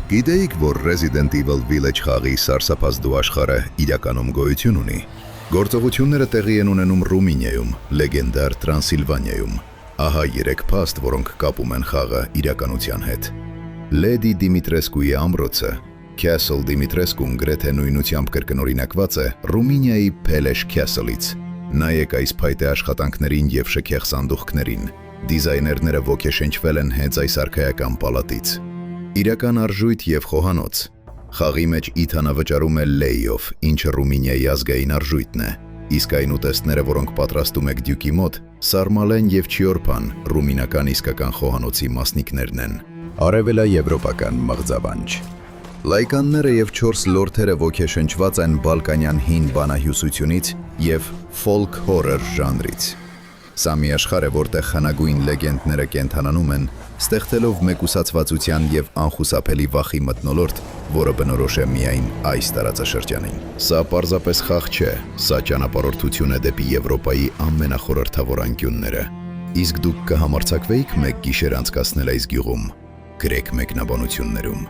Գիտեիք, որ Resident Evil Village խաղի սարսափազդու աշխարհը իրականում գոյություն ունի։ Գործողությունները տեղի են ունենում Ռումինիայում, լեգենդար Տրանսիլվանիայում։ Ահա 3 փաստ, որոնք կապում են խաղը իրականության հետ։ Լեդի Դիմիտրեսկուի ամրոցը Castle Dimitrescu-ն գրեթե նույնությամբ կրկնօրինակված է Ռումինիայի Փելեշ Castle-ից։ Նայեք այս փայտե աշխատանքներին եւ շքեղ սանդուղքներին։ Դիզայներները ոգեշնչվել են հենց այս արքայական պալատից։ Իրական արժույթ եւ խոհանոց։ Խաղի մեջ Իթանը վճարում է լեյով, ինչը Ռումինիայի ազգային արժույթն է։ Իսկ այն ուտեստները, որոնք պատրաստում եք դյուկի մոտ, սարմալեն եւ չիորփան, ռումինական իսկական խոհանոցի մասնիկներն են։ Արևելաեվրոպական մղձավանջ։ Լայկանները եւ 4 լորդերը ոգեշնչված են բալկանյան հին բանահյուսությունից եւ ֆոլք հորր ժանրից։ Սա մի աշխարհ է, որտեղ խանագույն լեգենդները կենթանանում են, ստեղծելով մեկուսացվածության եւ անխուսափելի վախի մթնոլորտ, որը բնորոշ է միայն այս տարածաշրջանին։ Սա պարզապես խաղ չէ, սա ճանապարհորդություն է դեպի Եվրոպայի ամենախորհրդավոր անկյունները։ Իսկ դուք կհամարձակվեիք մեկ գիշեր անցկացնել այս գյուղում, գրեք մեկնաբանություններում։